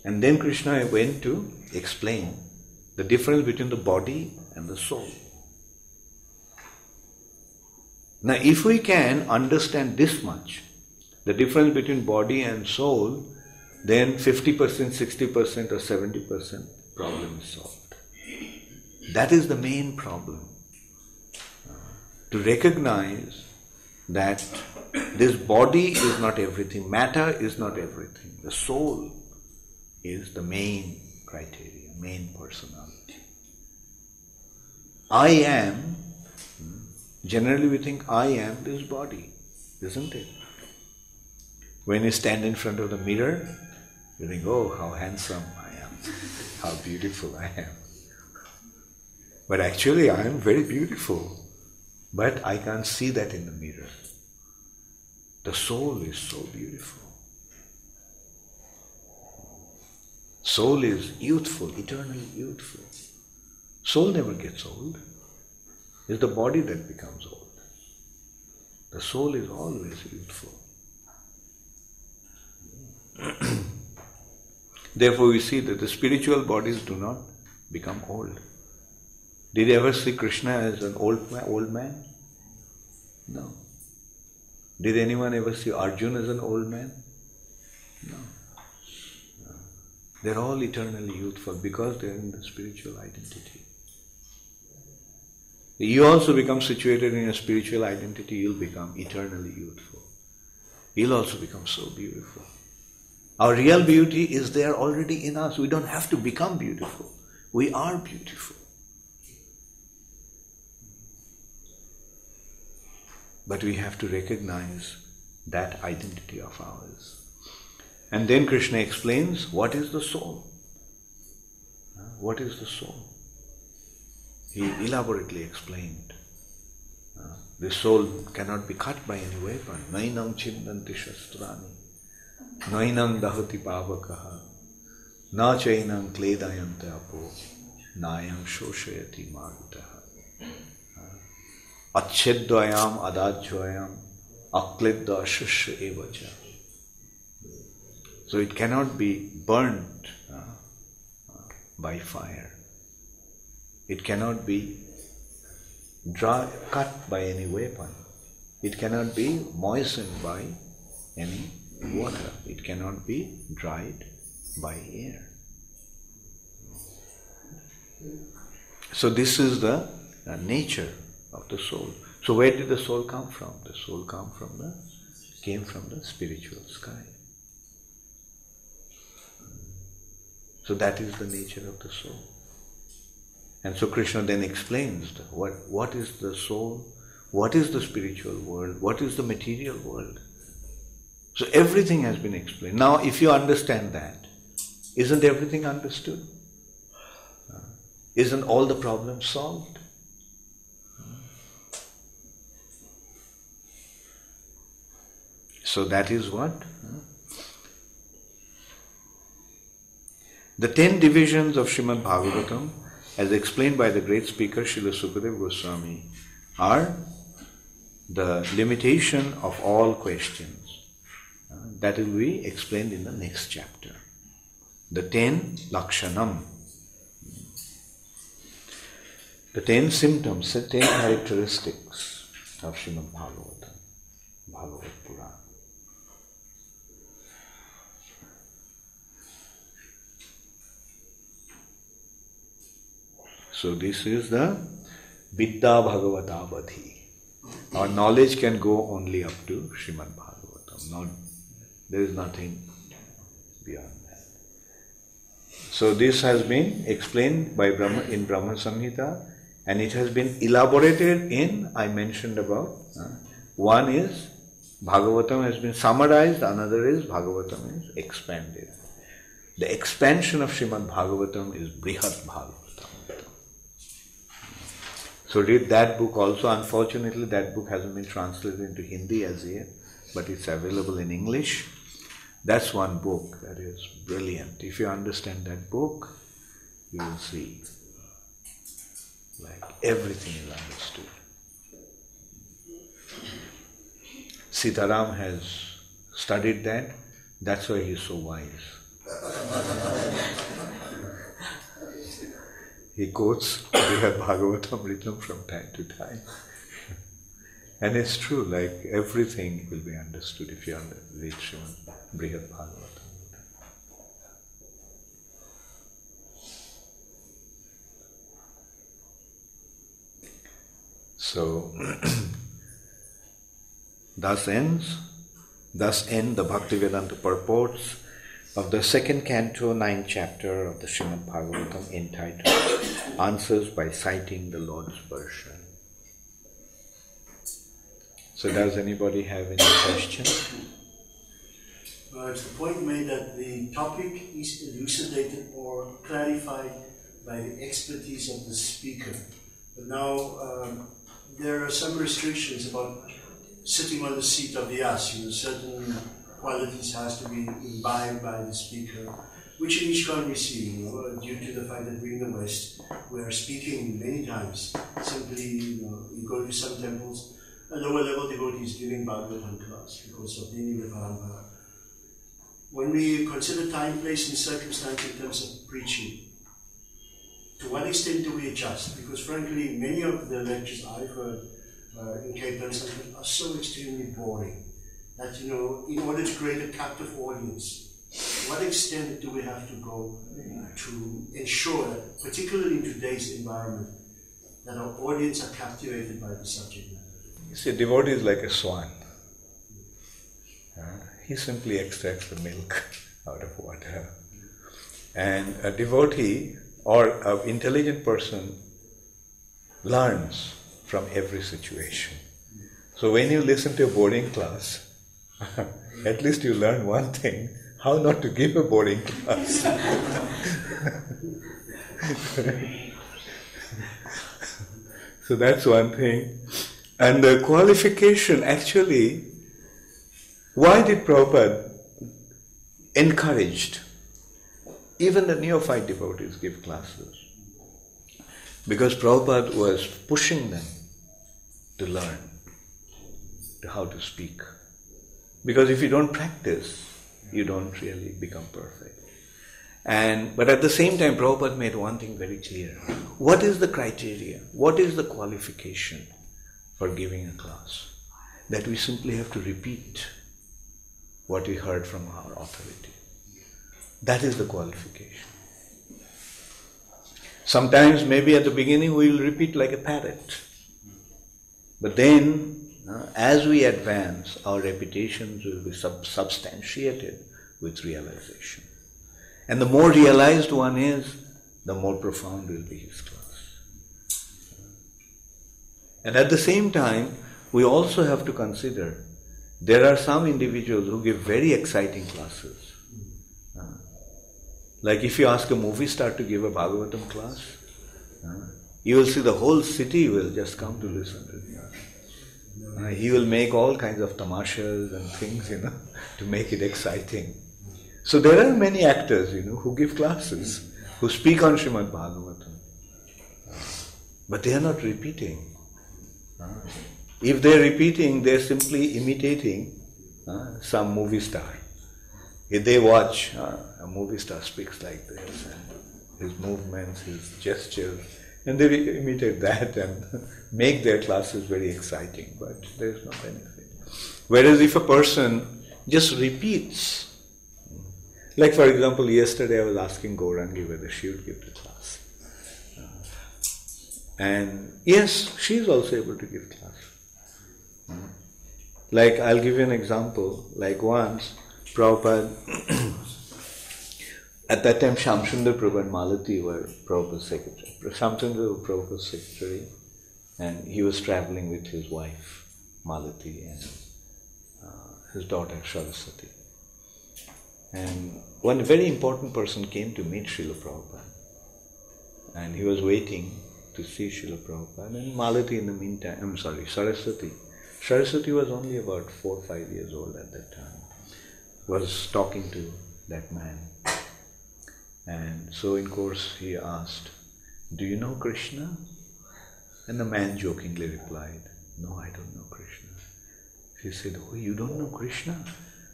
And then Krishna went to explain The difference between the body and the soul. Now, if we can understand this much, the difference between body and soul, then 50%, 60% or 70% problem is solved. That is the main problem. To recognize that this body is not everything, matter is not everything. The soul is the main criteria, main personality. I am, generally we think I am this body, isn't it? When you stand in front of the mirror, you think, oh, how handsome I am, how beautiful I am. But actually I am very beautiful, but I can't see that in the mirror. The soul is so beautiful. Soul is youthful, eternally youthful. Soul never gets old. It's the body that becomes old. The soul is always youthful. Therefore we see that the spiritual bodies do not become old. Did you ever see Krishna as an old man? No. Did anyone ever see Arjuna as an old man? No. They're all eternally youthful because they're in the spiritual identity. You also become situated in a spiritual identity, you'll become eternally youthful. You'll also become so beautiful. Our real beauty is there already in us. We don't have to become beautiful. We are beautiful. But we have to recognize that identity of ours. And then Krishna explains, what is the soul? What is the soul? He elaborately explained. The soul cannot be cut by any weapon. Nainam chindanti shastrani, nainam dahati pavakaha, na chainam kledayante apo, nayam shoshayati marutaha. Acchedvayam adajvayam akledda shusha evacha. So it cannot be burnt by fire. It cannot be cut by any weapon. It cannot be moistened by any water. It cannot be dried by air. So this is the nature of the soul. So where did the soul come from? The soul came from the spiritual sky. So that is the nature of the soul. And so Krishna then explains what is the soul, what is the spiritual world, what is the material world. So everything has been explained. Now if you understand that, isn't everything understood? Isn't all the problems solved? So that is what? The 10 divisions of Srimad Bhagavatam, as explained by the great speaker Srila Sukadeva Goswami, are the limitation of all questions. That will be explained in the next chapter. The 10 lakshanam, the 10 symptoms, the 10 characteristics of Srimad Bhagavatam, Bhagavad Purana. So this is the Vidya Bhagavata Badhi. Our knowledge can go only up to Srimad Bhagavatam. There is nothing beyond that. So this has been explained by in Brahma Samhita, and it has been elaborated in, I mentioned about, one is Bhagavatam has been summarized, another is Bhagavatam is expanded. The expansion of Srimad Bhagavatam is Brihat Bhagavatam. So read that book also. Unfortunately, that book hasn't been translated into Hindi as yet, but it's available in English. That's one book that is brilliant. If you understand that book, you will see like everything is understood. Sitaram has studied that. That's why he is so wise. he quotes Brihad Bhagavatam from time to time. And it's true, like everything will be understood if you read Srimad Brihad Bhagavatam. So, thus end the Bhaktivedanta purports of the second canto, 9th chapter of the Srimad Bhagavatam, entitled Answers by Citing the Lord's Version. So does anybody have any question? It's the point made that the topic is elucidated or clarified by the expertise of the speaker. But now there are some restrictions about sitting on the seat of the ass. Certain qualities has to be imbibed by the speaker, which in ISKCON we see, due to the fact that we in the West, we are speaking many times. Simply, you go to some temples, a lower level devotee is giving Bhagavatam class because of being in the parampara. When we consider time, place, and circumstance in terms of preaching, to what extent do we adjust? Because frankly, many of the lectures I've heard in Cape Town are so extremely boring that, in order to create a captive audience, to what extent do we have to go to ensure that, particularly in today's environment, that our audience are captivated by the subject matter? You see, a devotee is like a swan. He simply extracts the milk out of water. And a devotee or an intelligent person learns from every situation. So when you listen to a boarding class, at least you learn one thing, how not to give a boarding class. So that's one thing. And the qualification, actually, why did Prabhupada encouraged even the neophyte devotees give classes? Because Prabhupada was pushing them to learn how to speak. Because if you don't practice, you don't really become perfect. But at the same time, Prabhupada made one thing very clear. What is the criteria? What is the qualification for giving a class? That we simply have to repeat what we heard from our authority. That is the qualification. Sometimes maybe at the beginning we will repeat like a parrot. But then, as we advance, our repetitions will be substantiated with realization. And the more realized one is, the more profound will be his class. And at the same time, we also have to consider there are some individuals who give very exciting classes. Like if you ask a movie star to give a Bhagavatam class, you will see the whole city will just come to listen to him. He will make all kinds of tamashas and things, to make it exciting. So there are many actors, who give classes, who speak on Srimad Bhagavatam. But they are not repeating. If they are repeating, they are simply imitating some movie star. If they watch, a movie star speaks like this, and his movements, his gestures, and they imitate that and make their classes very exciting, but there is no benefit. Whereas if a person just repeats, like for example, yesterday I was asking Gaurangi whether she would give the class. And yes, she is also able to give class. Like I'll give you an example. Like once, Prabhupada, at that time Shamsundar Prabhu and Malati were Prabhupada's secretary. Shamsundar was Prabhupada's secretary, and he was traveling with his wife Malati and his daughter Saraswati. And one very important person came to meet Srila Prabhupada, and he was waiting to see Srila Prabhupada. And Malati in the meantime, Saraswati was only about 4 or 5 years old at that time, was talking to that man. And so in course he asked, "Do you know Krishna?" And the man jokingly replied, "No, I don't know Krishna." She said, "Oh, you don't know Krishna?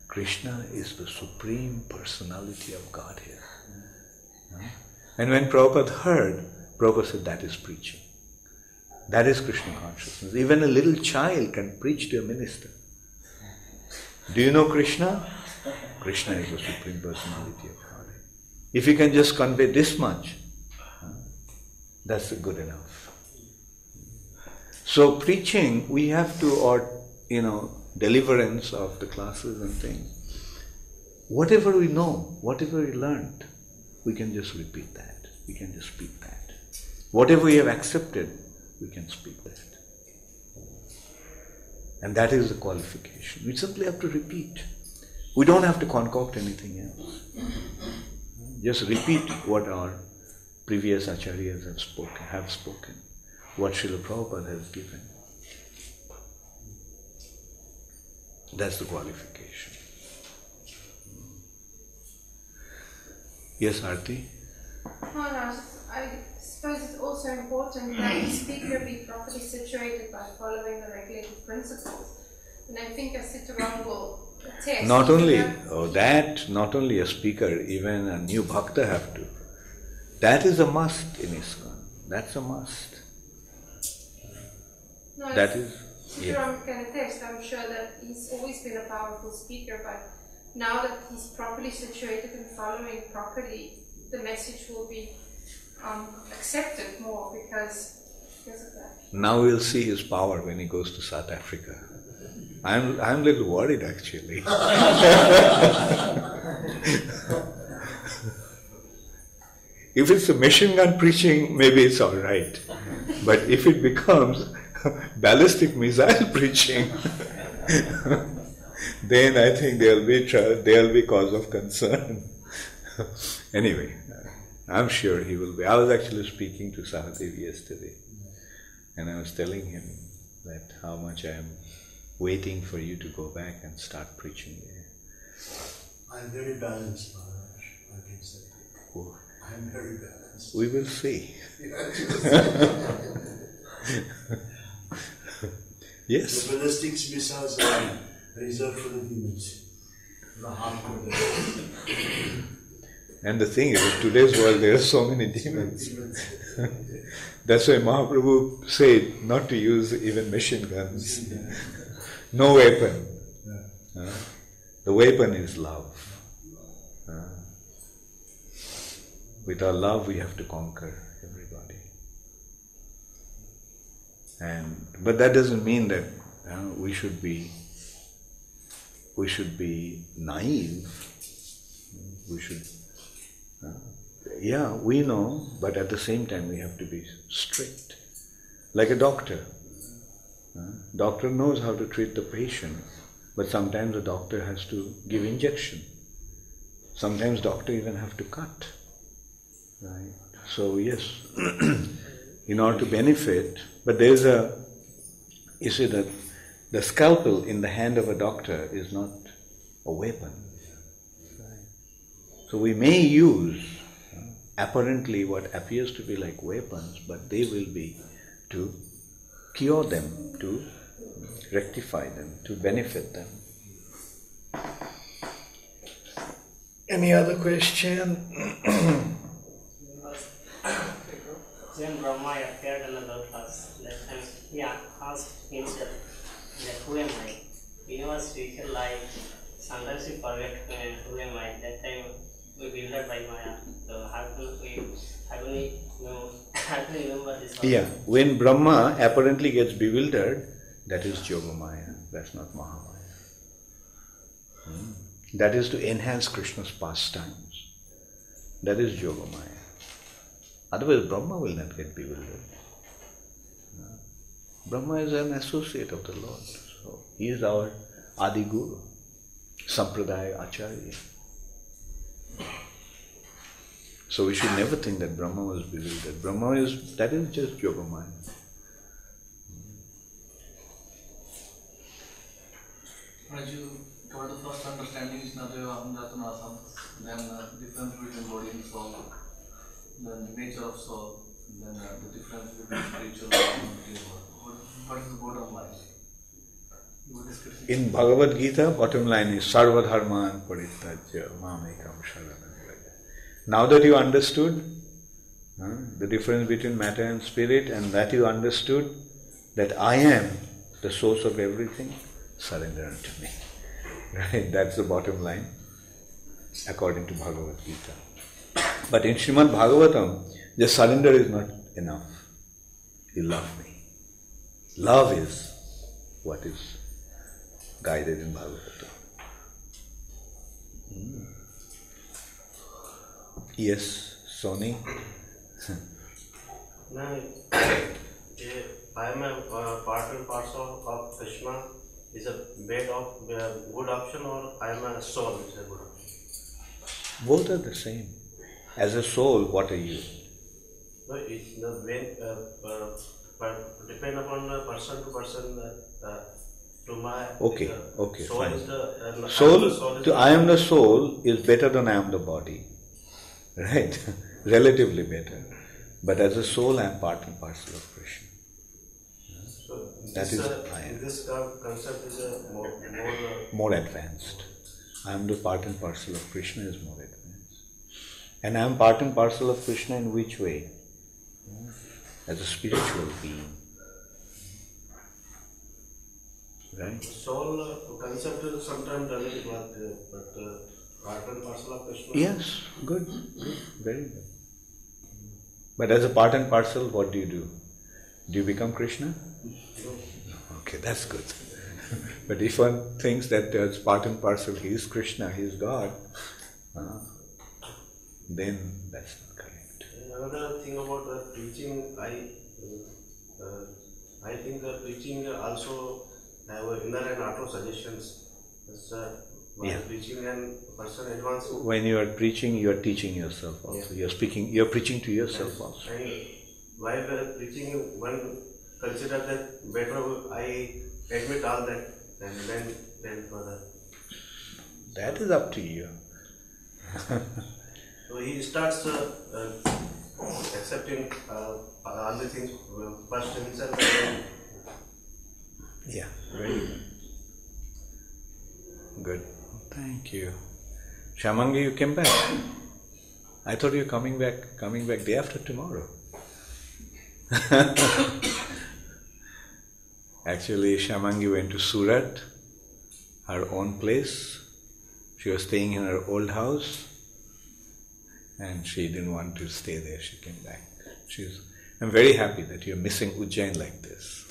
Krishna is the Supreme Personality of Godhead." And when Prabhupada heard Prabhupada said that is preaching. That is Krishna consciousness. Even a little child can preach to a minister. Do you know Krishna? Krishna is the Supreme Personality of Godhead. If you can just convey this much, that's good enough. So preaching, we have to, or deliverance of the classes and things. Whatever we know, whatever we learned, we can just repeat that. We can just speak that. Whatever we have accepted, we can speak that. And that is the qualification. We simply have to repeat. We don't have to concoct anything else. Just repeat what our previous acharyas have spoken, what Srila Prabhupada has given. That's the qualification. Yes, Arti? I suppose it's also important that the speaker be properly situated by following the regulated principles. And I think a Sitarang will attest. Not only a speaker, even a new bhakta have to. That is a must in ISKCON. That's a must. No, that is. Sitarang can attest. I'm sure that he's always been a powerful speaker, but now that he's properly situated and following properly, the message will be accepted more because of that. Now we'll see his power when he goes to South Africa. I'm a little worried actually. If it's a machine gun preaching, maybe it's all right. But if it becomes ballistic missile preaching, then I think there'll be cause of concern. Anyway, I'm sure he will be. I was actually speaking to Sahadev yesterday, and I was telling him that how much I am waiting for you to go back and start preaching there. I'm very balanced, Maharaj, I can say. Oh. I'm very balanced. We will see. Yes. The ballistic missiles are reserved for the demons. The hardcore. And the thing is, in today's world there are so many demons. That's why Mahaprabhu said not to use even machine guns. No weapon. The weapon is love. With our love we have to conquer everybody. But that doesn't mean that we should be naive. We should. We know, but at the same time we have to be strict. Like a doctor. Doctor knows how to treat the patient, but sometimes the doctor has to give injection. Sometimes doctor even have to cut. Right? So yes, in order to benefit, but there's you see that the scalpel in the hand of a doctor is not a weapon. So we may use apparently what appears to be like weapons, but they will be to cure them, to rectify them, to benefit them. Any other question? When Brahma appeared in the lotus, that time he asked himself that who am I? Universe teacher like sometimes we forget who am I. That time we bewildered by Maya. So how can we remember this? Yeah, when Brahma apparently gets bewildered, that is Yogamaya, that's not Mahamaya. That is to enhance Krishna's pastimes. That is Yogamaya. Otherwise Brahma will not get bewildered. Brahma is an associate of the Lord. So he is our Adi Guru, Sampradaya Acharya. So we should never think that Brahma was bewildered. That is just Yogamaya. As you told, the first understanding is tvayā, aham, then difference between body and soul, then the nature of soul, then the difference between spiritual and material. What is the bottom line? In Bhagavad Gita, bottom line is sarva dharman parityajya mamekam sharanam vraja. Now that you understood, The difference between matter and spirit, and that you understood, that I am the source of everything, surrender unto me. Right? That's the bottom line, according to Bhagavad Gita. But in Srimad Bhagavatam, the surrender is not enough. You love me. Love is what is guided in Bhagavatam. Yes, Sony? No, I am a part and parcel of Krishna. Is a good option, or I am a soul? Is a good option. Both are the same. As a soul, what are you? No, it's the way, but depend upon the person to person. To my Okay, soul fine. is the Soul, to I am the soul is better than I am the body. Right? Relatively better. But as a soul, I am part and parcel of Krishna. So That is I am. This concept is More advanced. I am the part and parcel of Krishna is more advanced. And I am part and parcel of Krishna in which way? As a spiritual being. Right? soul concept is sometimes relative, but part and parcel of Krishna. Yes, good, very good. But as a part and parcel, what do? Do you become Krishna? No. Okay, that's good. But if one thinks that as part and parcel he is Krishna, he is God, then that's not correct. Another thing about the preaching, I think the preaching also have inner and outer suggestions. While preaching and person advancing. When you are preaching, you are teaching yourself also. Yeah. You are preaching to yourself also. And while preaching, one consider that better I admit all that and then further. That is up to you. So he starts accepting all the things first himself and then. Yeah, very good. Good. Thank you. Shamangi, you came back. I thought you were coming back day after tomorrow. Actually, Shamangi went to Surat, her own place. She was staying in her old house and she didn't want to stay there. She came back. I'm very happy that you're missing Ujjain like this.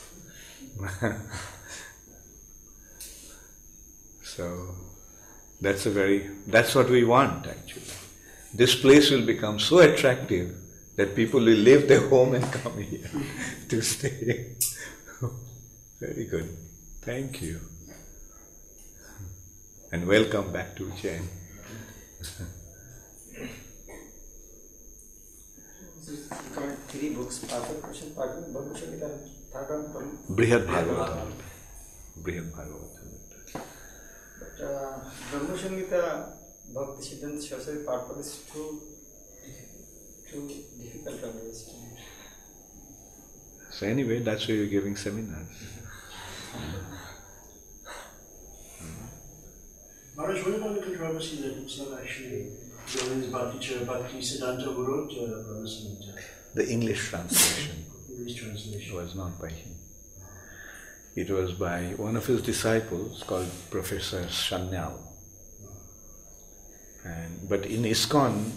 So, that's what we want actually. This place will become so attractive that people will leave their home and come here to stay. Very good. Thank you. And welcome back to Ujjain. Three books, Perfect Question, Perfect Bhagavad, third one, Brihad Bhagavatam. Brihad Bhagavatam. Brahma Samhita Bhakti Siddhanta Saraswati part is too difficult to understand. So anyway, that's why you're giving seminars. Maharaj, what about the controversy that it's not actually Govin's Bhakti Siddhanta who wrote Brahma Samhita? The English translation was not by him. It was by one of his disciples called Professor Shanyal. But in ISKCON,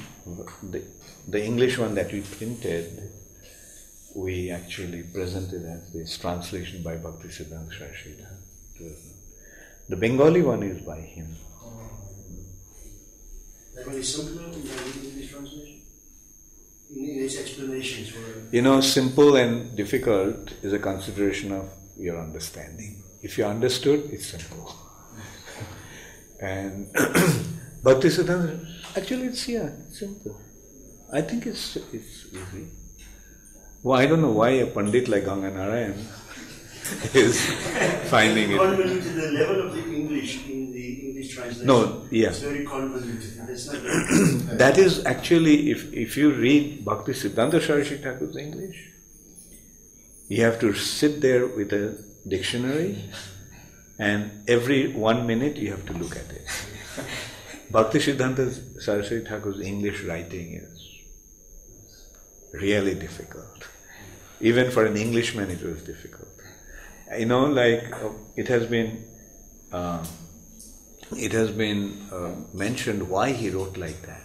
the English one that we printed, we actually presented as this translation by Bhakti Siddhanta Saraswati. The Bengali one is by him. That one is simpler in the English translation? In his explanations for... Simple and difficult is a consideration of your understanding. If you understood, it's simple. And Bhakti Siddhanta, actually it's simple. I think it's easy. Well, I don't know why a Pandit like Ganga Narayan is finding it. Convoluted the level of the English in the English translation. No, yeah. It's very convoluted. It's not that is actually, if you read Bhakti Siddhanta Saraswati Thakur's English, you have to sit there with a dictionary and every 1 minute you have to look at it. Bhakti Siddhanta Saraswati Thakur's English writing is really difficult. Even for an Englishman it was difficult. You know, like it has been mentioned why he wrote like that.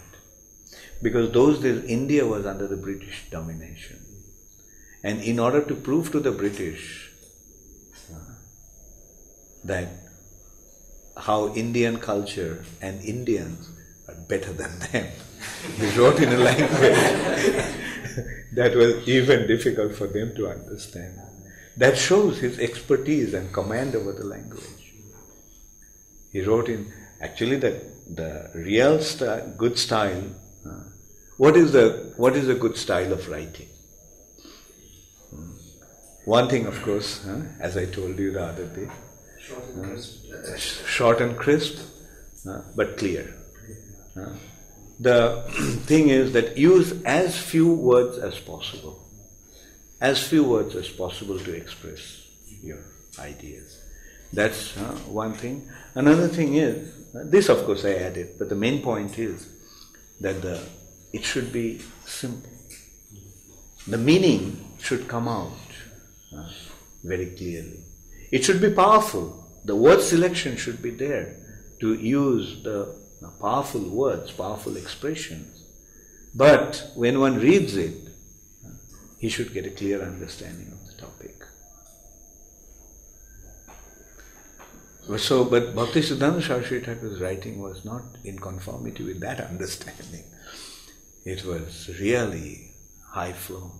Because those days India was under the British domination. And in order to prove to the British that how Indian culture and Indians are better than them, he wrote in a language that was even difficult for them to understand. That shows his expertise and command over the language. He wrote in, actually the real good style, what is a good style of writing? One thing, of course, as I told you the other day, short and crisp, but clear. The thing is that use as few words as possible. As few words as possible to express your ideas. That's one thing. Another thing is, this of course I added, but the main point is that it should be simple. The meaning should come out very clearly. It should be powerful. The word selection should be there to use the powerful words, powerful expressions. But when one reads it, he should get a clear understanding of the topic. So, but Bhaktisiddhanta Saraswati Thakur's writing was not in conformity with that understanding. It was really high-flown.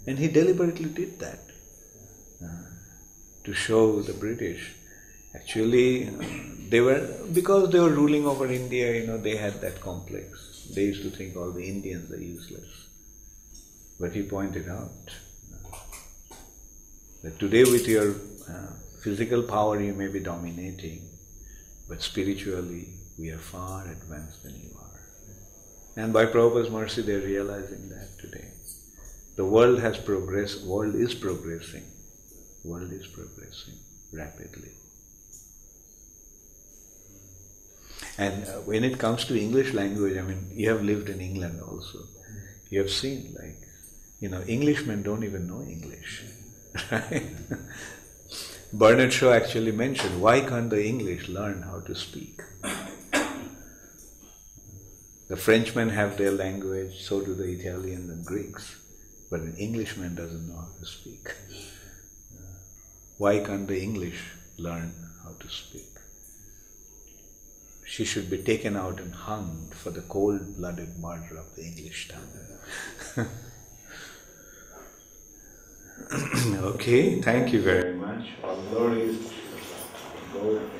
And he deliberately did that to show the British. Actually, because they were ruling over India, they had that complex. They used to think all the Indians are useless. But he pointed out that today with your physical power you may be dominating, but spiritually we are far advanced than you are. And by Prabhupada's mercy they are realizing that today. The world has progressed, world is progressing rapidly. And when it comes to English language, you have lived in England also. You have seen, Englishmen don't even know English, right? Bernard Shaw actually mentioned, why can't the English learn how to speak? The Frenchmen have their language, so do the Italians and Greeks, but an Englishman doesn't know how to speak. Why can't the English learn how to speak? She should be taken out and hung for the cold-blooded murder of the English tongue. Okay, thank you very much. All glory is to God.